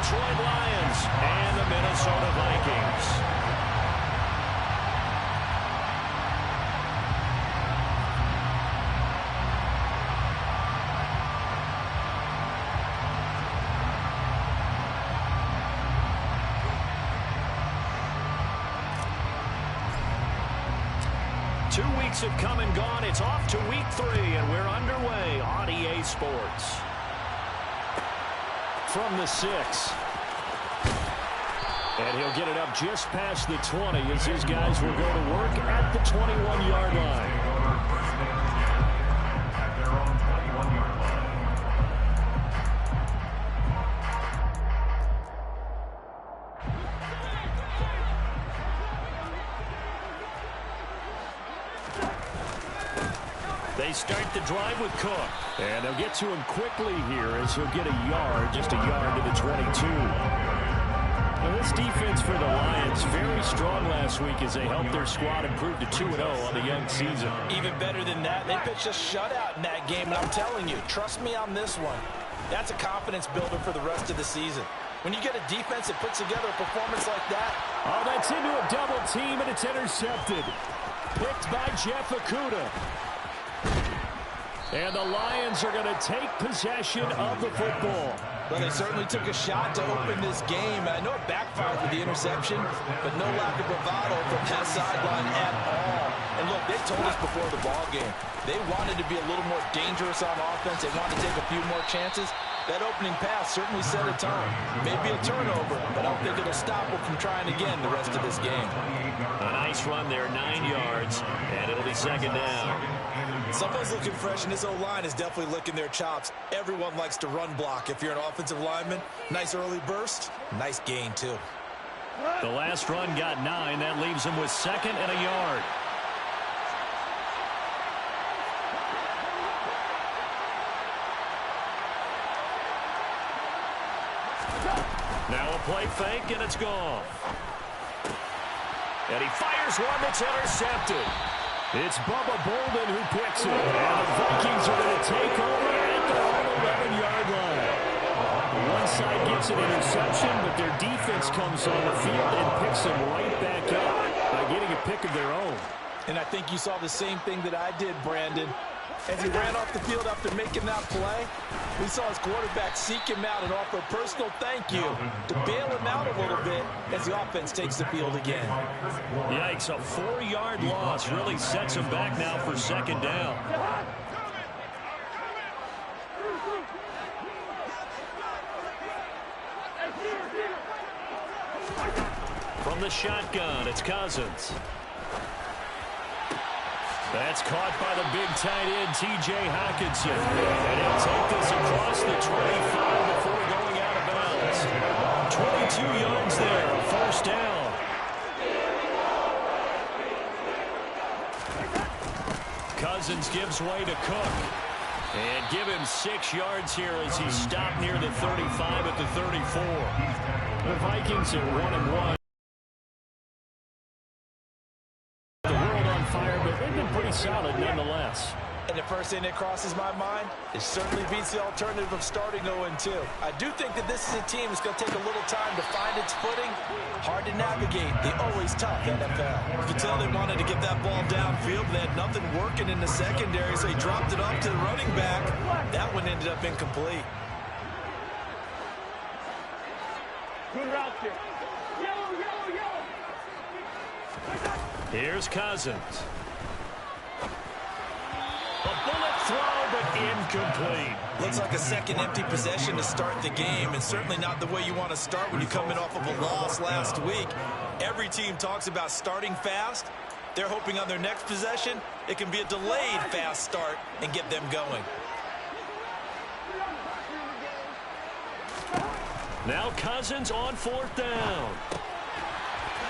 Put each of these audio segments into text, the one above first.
Detroit Lions and the Minnesota Vikings. Have come and gone. It's off to week 3, and we're underway on EA Sports. From the 6. And he'll get it up just past the 20 as his guys will go to work at the 21-yard line. They start the drive with Cook. And they'll get to him quickly here as he'll get a yard, just a yard to the 22. Now this defense for the Lions, very strong last week as they helped their squad improve to 2-0 on the young season. Even better than that, they pitched a shutout in that game, and I'm telling you, trust me on this one. That's a confidence builder for the rest of the season. When you get a defense that puts together a performance like that. Oh, that's into a double team, and it's intercepted. Picked by Jeff Okudah. And the Lions are going to take possession of the football. Well, they certainly took a shot to open this game. I know it backfired with the interception, but no lack of bravado from that sideline at all. And look, they told us before the ball game, they wanted to be a little more dangerous on offense. They wanted to take a few more chances. That opening pass certainly set a tone. Maybe a turnover, but I don't think it'll stop them from trying again the rest of this game. A nice run there, 9 yards, and it'll be second down. Someone's looking fresh, and this O-line is definitely licking their chops. Everyone likes to run block. If you're an offensive lineman, nice early burst, nice gain, too. The last run got 9. That leaves him with second and a yard. Now a play fake, and it's gone. And he fires one that's intercepted. It's Bubba Bolden who picks it. And the Vikings are going to take over at their own 11-yard line. One side gets an interception, but their defense comes on the field and picks them right back up by getting a pick of their own. And I think you saw the same thing that I did, Brandon. As he ran off the field after making that play, we saw his quarterback seek him out and offer a personal thank you to bail him out a little bit as the offense takes the field again. Yikes, a 4-yard loss really sets him back now for second down. From the shotgun, it's Cousins. That's caught by the big tight end, T.J. Hockenson. And he'll take this across the 25 before going out of bounds. 22 yards there, a first down. Cousins gives way to Cook. And give him 6 yards here as he stopped near the 35 at the 34. The Vikings are 1-1. Solid nonetheless. And the first thing that crosses my mind, it certainly beats the alternative of starting 0-2. I do think that this is a team that's going to take a little time to find its footing. Hard to navigate the always tough NFL. You can tell they wanted to get that ball downfield. They had nothing working in the secondary, so he dropped it off to the running back. That one ended up incomplete. Good route there. Here's Cousins. A bullet throw, but incomplete. Looks like a second empty possession to start the game, and certainly not the way you want to start when you're coming off of a loss last week. Every team talks about starting fast. They're hoping on their next possession, it can be a delayed fast start and get them going. Now Cousins on 4th down.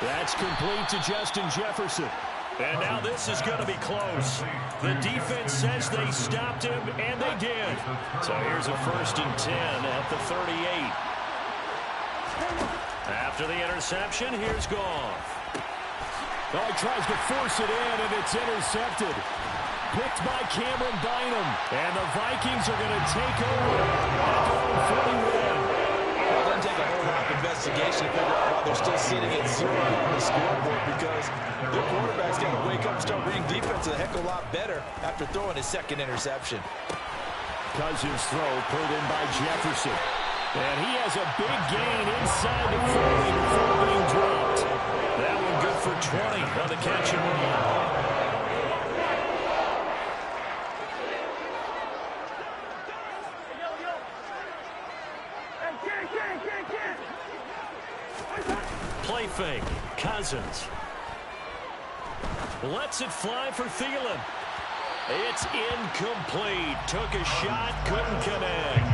That's complete to Justin Jefferson. And now this is going to be close. The defense says they stopped him, and they did. So here's a 1st and 10 at the 38. After the interception, here's Goff. Oh, he tries to force it in, and it's intercepted. Picked by Cameron Bynum. And the Vikings are going to take over at their own 41. Well, it doesn't take a whole still sitting at 0 on the scoreboard because their quarterback's got to wake up and start reading defense a heck of a lot better after throwing his second interception. Cousins' throw pulled in by Jefferson. And he has a big gain inside the 40 before being dropped. That one good for 20 on the catch and run. Play fake. Cousins. Lets it fly for Thielen. It's incomplete. Took a shot, couldn't connect.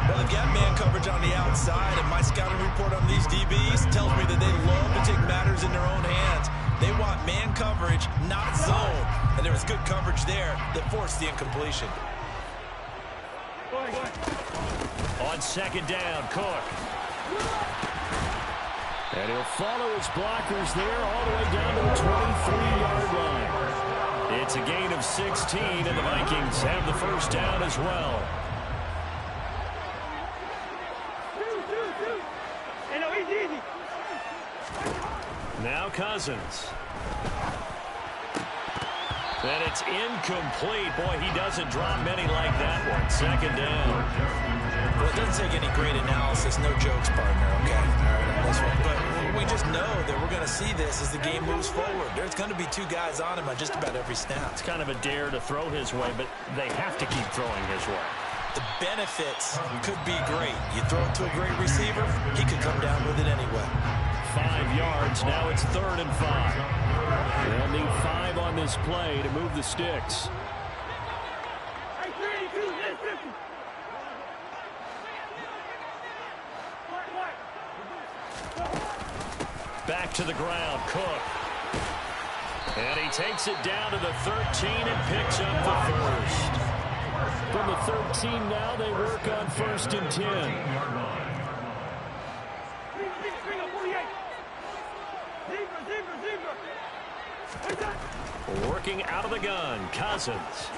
Well, they've got man coverage on the outside, and my scouting report on these DBs tells me that they love to take matters in their own hands. They want man coverage, not zone. And there was good coverage there that forced the incompletion. On second down, Cook. And he'll follow his blockers there all the way down to the 23-yard line. It's a gain of 16, and the Vikings have the first down as well. Now Cousins. And it's incomplete. Boy, he doesn't drop many like that one. Second down. Well, it doesn't take any great analysis. No jokes, partner, okay? This one. But we just know that we're going to see this as the game moves forward. There's going to be two guys on him on just about every snap. It's kind of a dare to throw his way, but they have to keep throwing his way. The benefits could be great. You throw it to a great receiver, he could come down with it anyway. 5 yards. Now it's 3rd and 5. They'll need 5 on this play to move the sticks. Back to the ground, Cook. And he takes it down to the 13 and picks up the first. From the 13 now, they work on 1st and 10. Working out of the gun, Cousins.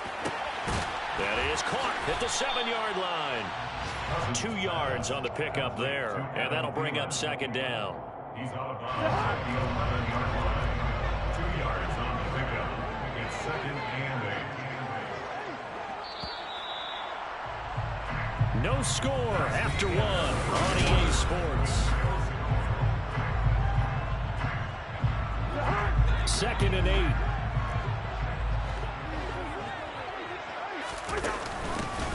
That is caught at the 7-yard line. 2 yards on the pickup there, and that'll bring up 2nd down. He's out of bounds at the 11-yard line. 2 yards on the pickup. It's 2nd and 8. No score after 1 on EA Sports. 2nd and 8.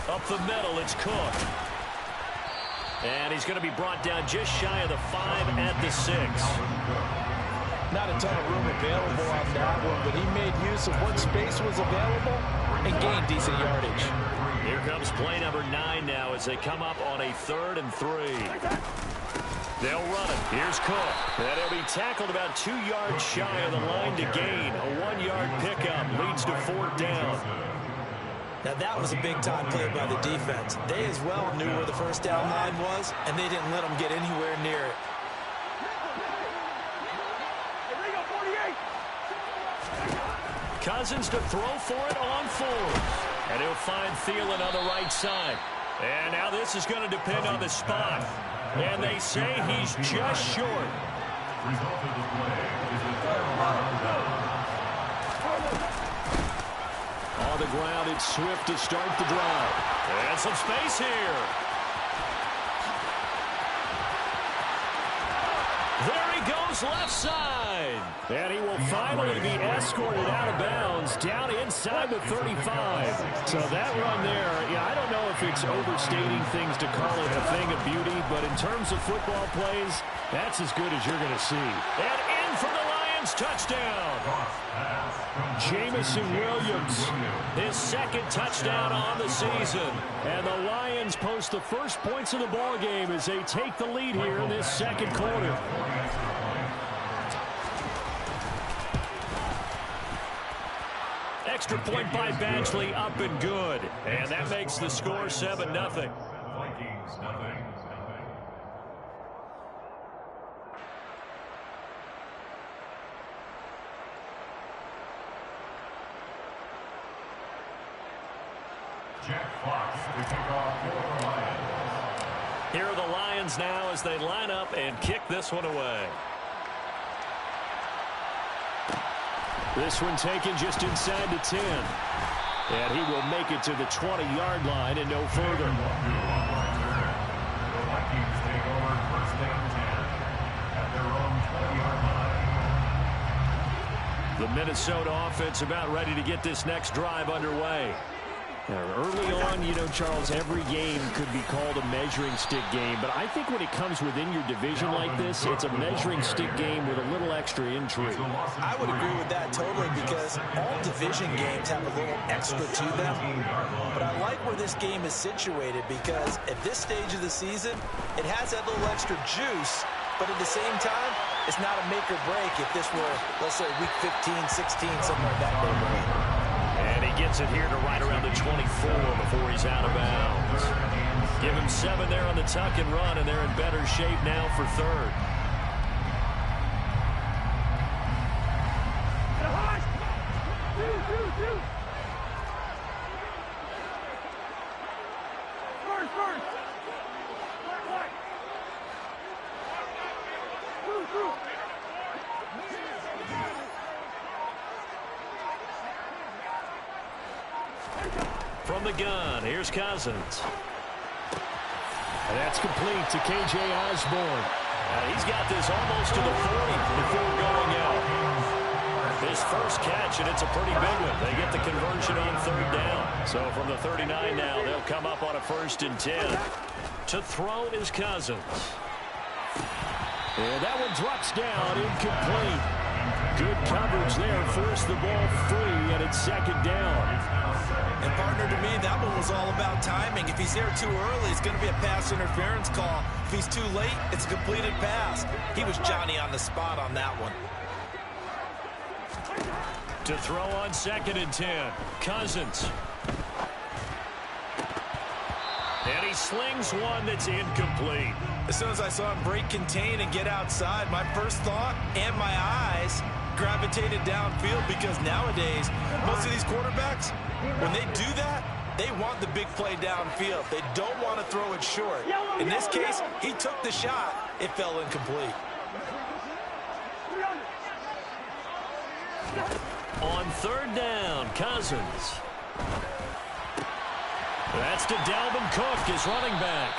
Up the middle, it's Cook. And he's going to be brought down just shy of the 5 at the 6. Not a ton of room available on that one, but he made use of what space was available and gained decent yardage. Here comes play number 9 now as they come up on a 3rd and 3. They'll run it. Here's Cook. And he'll be tackled about 2 yards shy of the line to gain. A 1-yard pickup leads to 4th down. Now that was a big-time play by the defense. They as well knew where the first down line was, and they didn't let them get anywhere near it. Cousins to throw for it on 4th. And he'll find Thielen on the right side. And now this is going to depend on the spot. And they say he's just short. Result of the play is a 12-yard down. On the ground, it's Swift to start the drive. And some space here. There he goes left side. And he will finally be escorted out of bounds down inside the 35. So that run there, yeah, I don't know if it's overstating things to call it a thing of beauty, but in terms of football plays, that's as good as you're going to see. And in for the Lions touchdown. Jamison Williams, his 2nd touchdown on the season. And the Lions post the first points of the ball game as they take the lead here in this 2nd quarter. Extra point by Badgley, up and good. And that makes the score 7-0. Vikings, nothing. Jack Fox to kick off for the Lions. Here are the Lions now as they line up and kick this one away. This one taken just inside the 10. And he will make it to the 20-yard line and no further. The Vikings take over first and 10 at their own 20-yard line. The Minnesota offense about ready to get this next drive underway. Early on, you know, Charles, every game could be called a measuring stick game. But I think when it comes within your division like this, it's a measuring stick game with a little extra intrigue. I would agree with that totally because all division games have a little extra to them. But I like where this game is situated because at this stage of the season, it has that little extra juice. But at the same time, it's not a make or break if this were, let's say, week 15, 16, something like that neighborhood. And he gets it here to right around the 24 before he's out of bounds. Give him 7 there on the tuck and run, and they're in better shape now for third. From the gun, here's Cousins. And that's complete to K.J. Osborne. He's got this almost to the 40 before going out. His first catch, and it's a pretty big one. They get the conversion on third down. So from the 39 now, they'll come up on a 1st and 10. To throw is Cousins. And that one drops down, incomplete. Good coverage there, forced the ball free, and it's 2nd down. And partner, to me, that one was all about timing. If he's there too early, it's going to be a pass interference call. If he's too late, it's a completed pass. He was Johnny on the spot on that one. To throw on 2nd and 10, Cousins. And he slings one that's incomplete. As soon as I saw him break contain and get outside, my first thought and my eyes gravitated downfield because nowadays, most of these quarterbacks, when they do that, they want the big play downfield. They don't want to throw it short. In this case, he took the shot. It fell incomplete. On 3rd down, Cousins. That's to Dalvin Cook, his running back.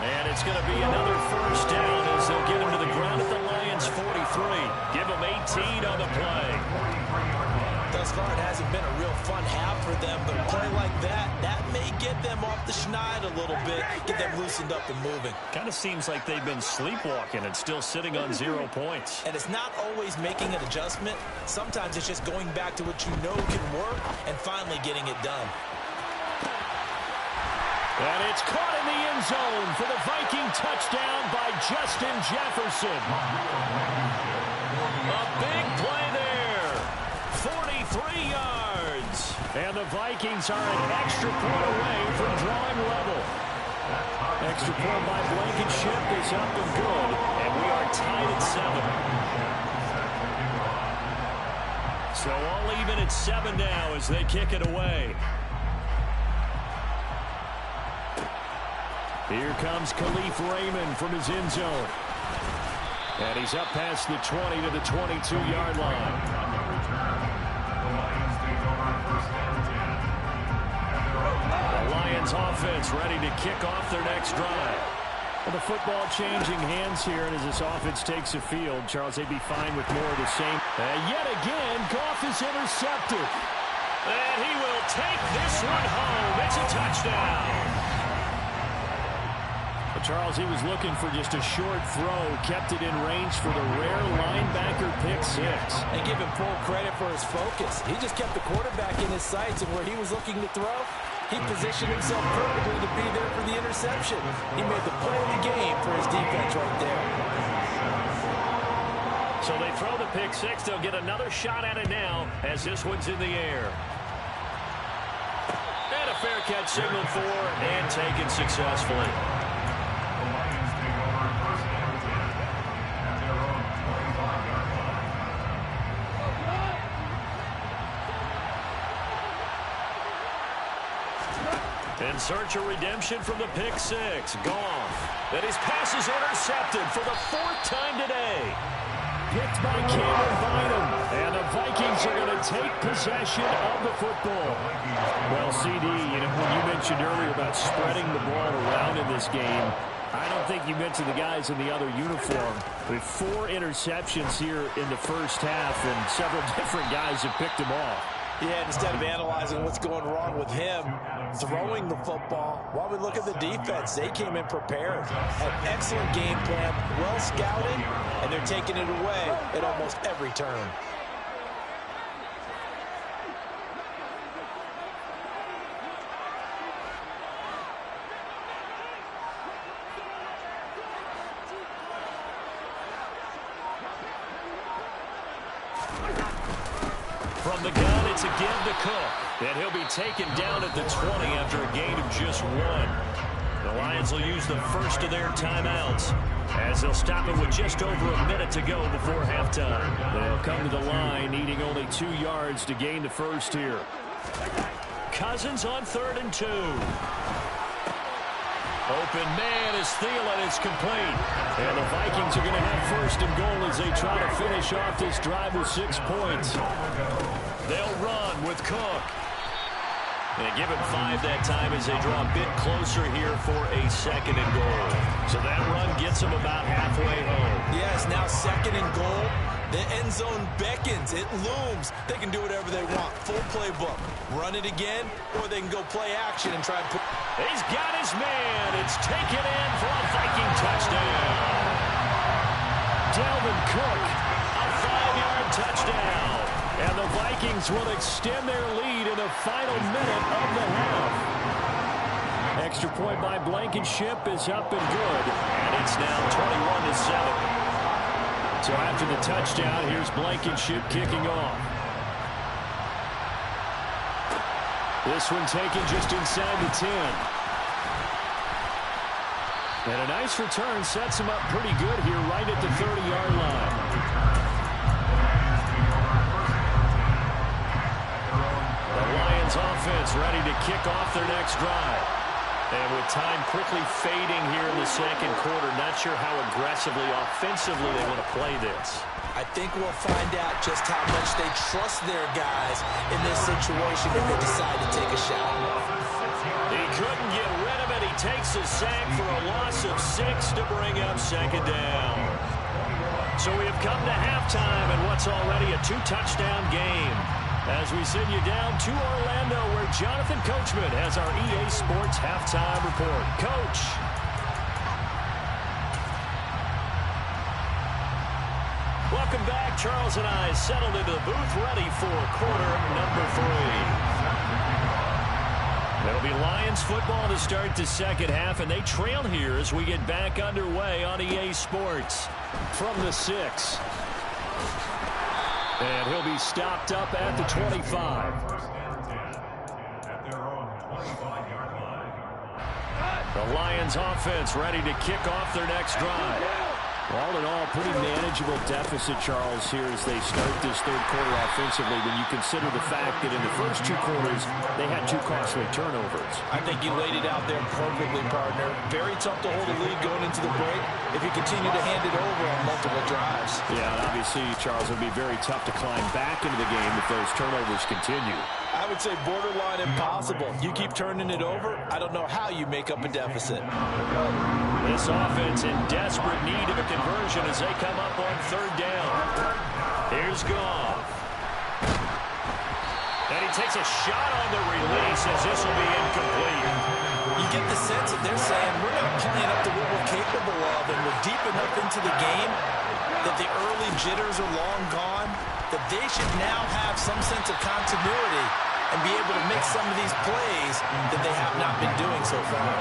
And it's going to be another 1st down as they'll get him to the ground at the Lions' 43. Give him 18 on the play. Thus far, it hasn't been a real fun half for them, but a play like that may get them off the schneid a little bit, get them loosened up and moving. Kind of seems like they've been sleepwalking and still sitting on 0 points. And it's not always making an adjustment. Sometimes it's just going back to what you know can work and finally getting it done. And it's caught in the end zone for the Viking touchdown by Justin Jefferson. A big play there. 43 yards. And the Vikings are an extra point away from drawing level. Extra point by Blankenship is up and good. And we are tied at 7. So all even at 7 now as they kick it away. Here comes Khalif Raymond from his end zone. And he's up past the 20 to the 22-yard line. The Lions offense ready to kick off their next drive. Well, the football changing hands here, and as this offense takes the field, Charles, they'd be fine with more of the same. And yet again, Goff is intercepted. And he will take this one home. It's a touchdown. Charles, he was looking for just a short throw, kept it in range for the rare linebacker pick 6. And give him full credit for his focus. He just kept the quarterback in his sights, and where he was looking to throw, he positioned himself perfectly to be there for the interception. He made the play of the game for his defense right there. So they throw the pick 6. They'll get another shot at it now as this one's in the air. And a fair catch signaled for and taken successfully. In search of redemption from the pick 6. Goff And his pass is intercepted for the 4th time today. Picked by Cameron Bynum. And the Vikings are going to take possession of the football. Well, CD, when you mentioned earlier about spreading the ball around in this game, I don't think you mentioned the guys in the other uniform. With 4 interceptions here in the first half, and several different guys have picked them off. Yeah, instead of analyzing what's going wrong with him, throwing the football, while we look at the defense, they came in prepared. An excellent game plan, well scouted, and they're taking it away at almost every turn. From the gun, it's a give to Cook. And he'll be taken down at the 20 after a gain of just 1. The Lions will use the first of their timeouts as they'll stop it with just over a minute to go before halftime. They'll come to the line needing only 2 yards to gain the first here. Cousins on 3rd and 2. Open man is Thielen. It's complete. And the Vikings are going to have 1st and goal as they try to finish off this drive with 6 points. They'll run with Cook. And give him 5 that time as they draw a bit closer here for a 2nd and goal. So that run gets them about halfway home. Yes, now 2nd and goal. The end zone beckons. It looms. They can do whatever they want. Full playbook. Run it again, or they can go play action and try and put... He's got his man. It's taken in for a Viking touchdown. Dalvin Cook, a 5-yard touchdown. And the Vikings will extend their lead in the final minute of the half. Extra point by Blankenship is up and good. And it's now 21-7. So after the touchdown, here's Blankenship kicking off. This one taken just inside the 10. And a nice return sets him up pretty good here right at the 30-yard line. The Lions offense ready to kick off their next drive. And with time quickly fading here in the 2nd quarter, not sure how aggressively, offensively they want to play this. I think we'll find out just how much they trust their guys in this situation if they decide to take a shot. He couldn't get rid of it. He takes a sack for a loss of 6 to bring up 2nd down. So we have come to halftime in what's already a 2-touchdown game. As we send you down to Orlando, where Jonathan Coachman has our EA Sports halftime report. Coach. Welcome back. Charles and I settled into the booth, ready for quarter number 3. It'll be Lions football to start the 2nd half, and they trail here as we get back underway on EA Sports. From the 6. And he'll be stopped up at the 25. The Lions offense ready to kick off their next drive. All in all, pretty manageable deficit, Charles, here as they start this 3rd quarter offensively when you consider the fact that in the first 2 quarters, they had 2 costly turnovers. I think you laid it out there perfectly, partner. Very tough to hold a lead going into the break if you continue to hand it over on multiple drives. Yeah, and obviously, Charles, it would be very tough to climb back into the game if those turnovers continue. I would say borderline impossible. You keep turning it over, I don't know how you make up a deficit. This offense in desperate need of a conversion as they come up on 3rd down. Here's Goff. And he takes a shot on the release as this will be incomplete. You get the sense that they're saying we're not playing up to what we're capable of, and we're deep enough into the game that the early jitters are long gone, that they should now have some sense of continuity and be able to make some of these plays that they have not been doing so far.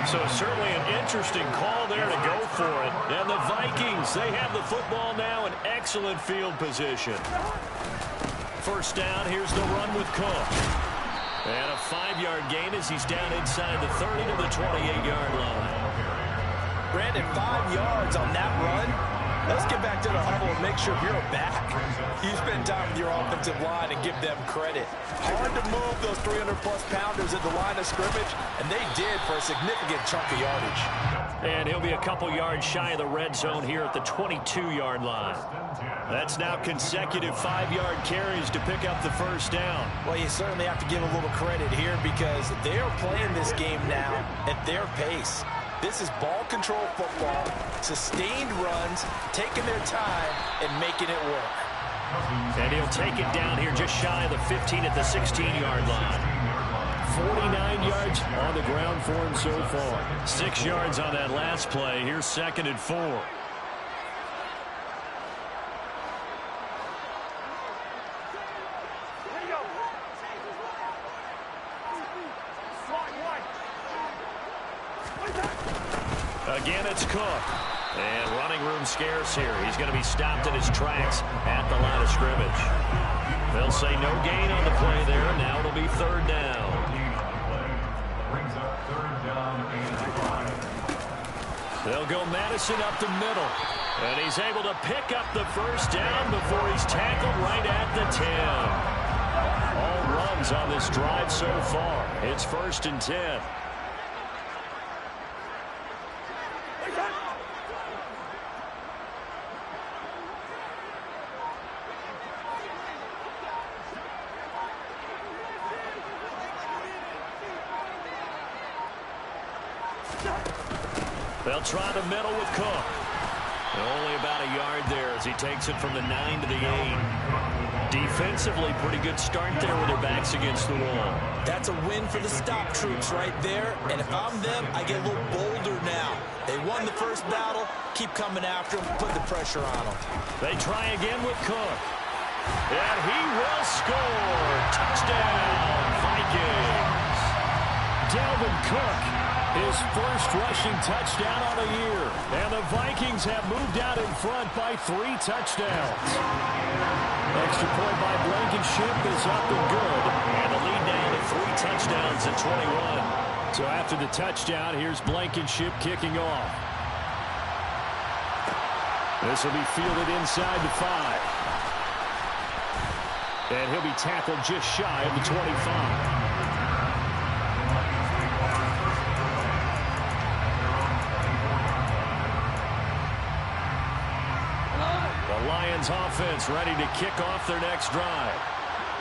So certainly an interesting call there to go for it. And the Vikings, they have the football now in excellent field position. First down, here's the run with Cook. And a 5-yard gain as he's down inside the 30 to the 28-yard line. Brandon, 5 yards on that run. Let's get back to the huddle and make sure you're back. You spend time with your offensive line and give them credit. Hard to move those 300-plus pounders at the line of scrimmage, and they did for a significant chunk of yardage. And he'll be a couple yards shy of the red zone here at the 22-yard line. That's now consecutive 5-yard carries to pick up the first down. Well, you certainly have to give a little credit here because they're playing this game now at their pace. This is ball control football, sustained runs, taking their time, and making it work. And he'll take it down here just shy of the 15 at the 16-yard line. 49 yards on the ground for him so far. 6 yards on that last play. Here's 2nd and 4. Again, it's Cook. And running room scarce here. He's going to be stopped in his tracks at the line of scrimmage. They'll say no gain on the play there. Now it'll be 3rd down. They'll go Madison up the middle. And he's able to pick up the first down before he's tackled right at the 10. All runs on this drive so far. It's 1st and 10. They'll try the middle with Cook. Only about a yard there as he takes it from the 9 to the 8. Defensively, pretty good start there with their backs against the wall. That's a win for the stop troops right there. And if I'm them, I get a little bolder now. They won the first battle. Keep coming after them. Put the pressure on them. They try again with Cook. And he will score. Touchdown, Vikings. Dalvin Cook, his first rushing touchdown on the year. And the Vikings have moved out in front by 3 touchdowns. Extra point by Blankenship is up and good. And the lead now to 3 touchdowns at 21. So after the touchdown, here's Blankenship kicking off. This will be fielded inside the 5. And he'll be tackled just shy of the 25. Lions offense ready to kick off their next drive.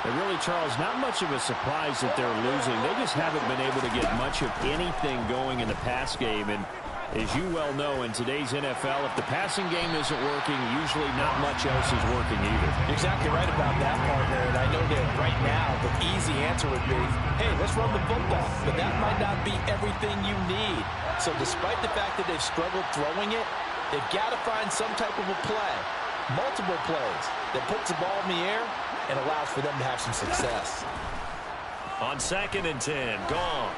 And really, Charles, not much of a surprise that they're losing. They just haven't been able to get much of anything going in the pass game. And as you well know, in today's NFL, if the passing game isn't working, usually not much else is working either. You're exactly right about that, partner. And I know that right now the easy answer would be, hey, let's run the football. But that might not be everything you need. So despite the fact that they've struggled throwing it, they've got to find some type of a play. Multiple plays that puts the ball in the air and allows for them to have some success. On 2nd and 10, Goff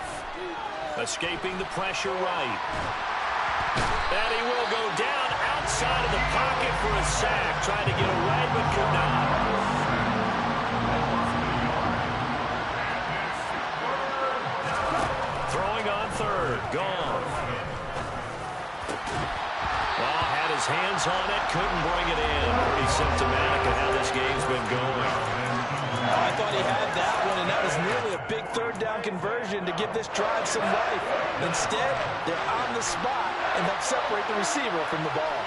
escaping the pressure right. And he will go down outside of the pocket for a sack. Trying to get away, but could not. Throwing on 3rd, Goff. His hands on it, couldn't bring it in. Pretty symptomatic of how this game's been going. I thought he had that one, and that was nearly a big 3rd down conversion to give this drive some life. Instead, they're on the spot and help separate the receiver from the ball.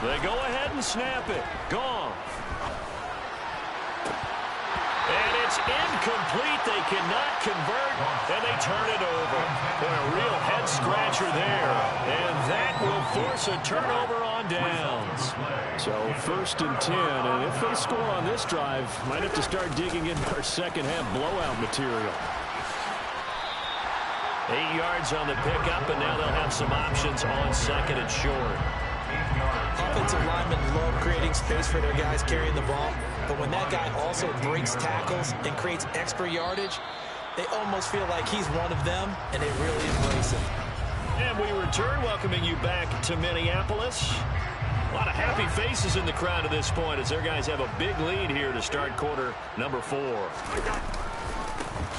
They go ahead and snap it. Gone. And it's incomplete. They cannot convert, and they turn it over. Boy, a real head-scratcher there. And that will force a turnover on downs. So 1st and 10, and if they score on this drive, might have to start digging into our second-half blowout material. 8 yards on the pickup, and now they'll have some options on 2nd and short. Offensive linemen love creating space for their guys carrying the ball, but when that guy also breaks tackles and creates extra yardage, they almost feel like he's one of them, and they really embrace it. And we return, welcoming you back to Minneapolis. A lot of happy faces in the crowd at this point as their guys have a big lead here to start quarter number 4.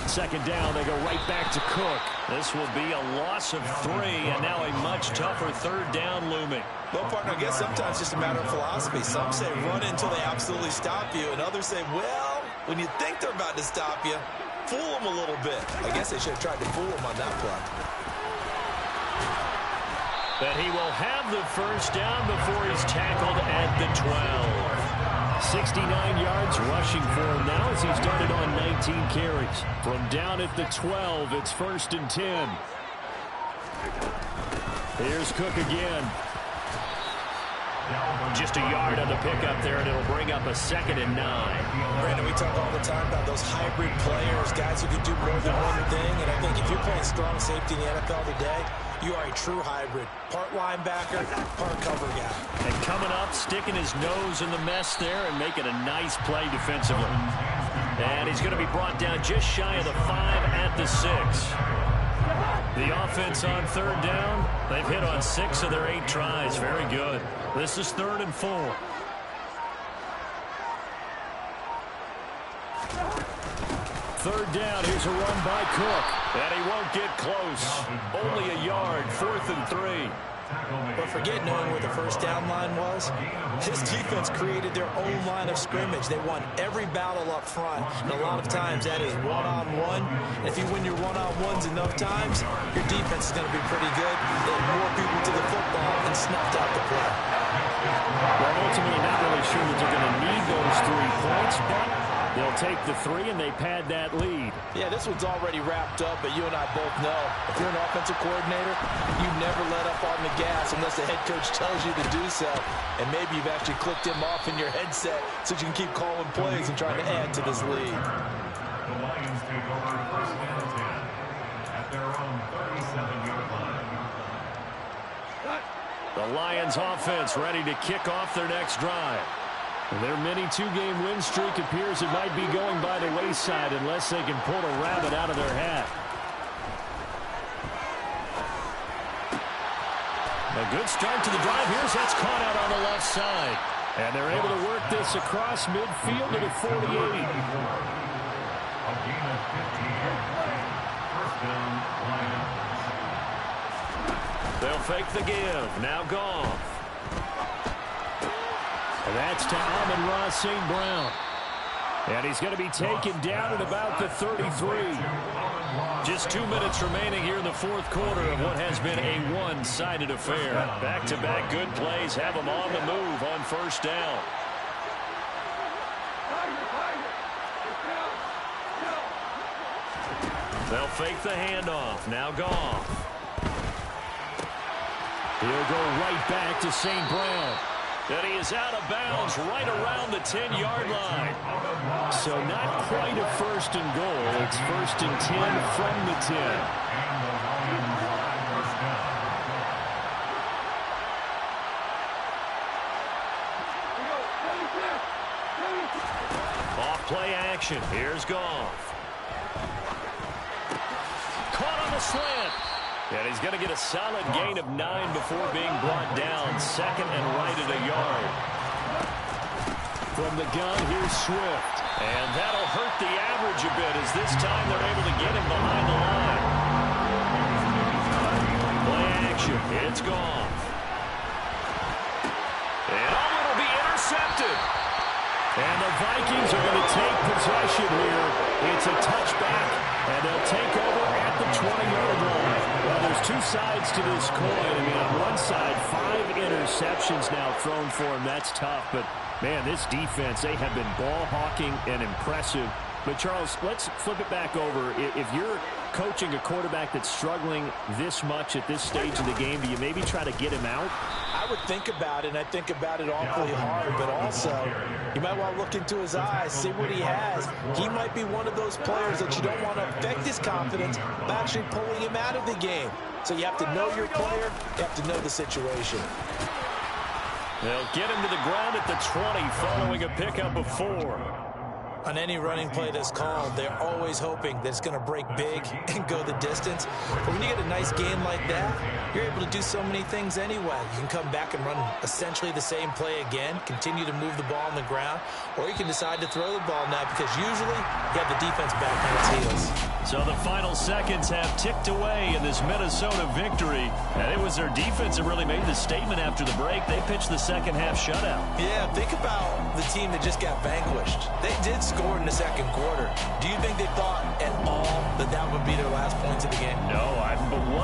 2nd down, they go right back to Cook. This will be a loss of 3, and now a much tougher 3rd down looming. Well, partner, I guess sometimes it's just a matter of philosophy. Some say run until they absolutely stop you, and others say, well, When you think they're about to stop you, fool them a little bit. I guess they should have tried to fool them on that play. But he will have the first down before he's tackled at the 12. 69 yards rushing for him now as he's done it on 19 carries. From down at the 12, it's 1st and 10. Here's Cook again. Just a yard on the pickup there, and it'll bring up a 2nd and 9. Brandon, we talk all the time about those hybrid players, guys who can do more than one thing. And I think if you're playing strong safety in the NFL today, you are a true hybrid. Part linebacker, part cover guy. And coming up, sticking his nose in the mess there and making a nice play defensively. And he's going to be brought down just shy of the 5 at the 6. The offense on 3rd down. They've hit on 6 of their 8 tries. Very good. This is 3rd and 4. Third down. Here's a run by Cook. And he won't get close. Only a yard. 4th and 3. But forget knowing where the first down line was. His defense created their own line of scrimmage. They won every battle up front. And a lot of times that is one-on-one. And if you win your one-on-ones enough times, your defense is going to be pretty good. They had more people to the football and snuffed out the play. Well, ultimately not really sure that they're going to need those 3 points, but they'll take the 3 and they pad that lead. Yeah, this one's already wrapped up, but you and I both know if you're an offensive coordinator, you never let up on the gas unless the head coach tells you to do so. And maybe you've actually clicked him off in your headset so you can keep calling plays and trying to add to this lead. The Lions take over 1st and 10 at their own 37-yard line. The Lions offense ready to kick off their next drive. Their mini 2-game win streak appears it might be going by the wayside unless they can pull a rabbit out of their hat. A good start to the drive. Here's that's caught out on the left side. And they're able to work this across midfield to the 48. A gain of 15. 1st down, Lions. They'll fake the give. Now Goff. And that's to Amon-Ra St. Brown. And he's going to be taken down at about the 33. Just 2 minutes remaining here in the 4th quarter of what has been a one-sided affair. Back-to-back good plays have them on the move on 1st down. They'll fake the handoff. Now Goff. He'll go right back to St. Brown. And he is out of bounds right around the 10-yard line. So not quite a 1st and goal. It's 1st and 10 from the 10. Off play action. Here's Goff. Caught on the slant. And he's going to get a solid gain of 9 before being brought down. 2nd and right at a yard. From the gun, here's Swift. And that'll hurt the average a bit as this time they're able to get him behind the line. Play action. It's Goff. And it'll be intercepted. And the Vikings are going to take possession here. It's a touchback, and they'll take over at the 20-yard line. Well, there's 2 sides to this coin. I mean, on one side, 5 interceptions now thrown for him. That's tough, but, man, this defense, they have been ball hawking and impressive. But, Charles, let's flip it back over. If you're coaching a quarterback that's struggling this much at this stage of the game, do you maybe try to get him out? I would think about it, and I think about it awfully hard, but also you might want to look into his eyes, see what he has. He might be one of those players that you don't want to affect his confidence by actually pulling him out of the game. So you have to know your player, you have to know the situation. They'll get him to the ground at the 20 following a pickup of 4. On any running play that's called, they're always hoping that it's going to break big and go the distance. But when you get a nice game like that, you're able to do so many things anyway. You can come back and run essentially the same play again, continue to move the ball on the ground, or you can decide to throw the ball now because usually you have the defense back on its heels. So the final seconds have ticked away in this Minnesota victory. And it was their defense that really made the statement after the break. They pitched the second half shutout. Yeah, think about the team that just got vanquished. They did score in the second quarter. Do you think they thought at all that that would be their last points of the game?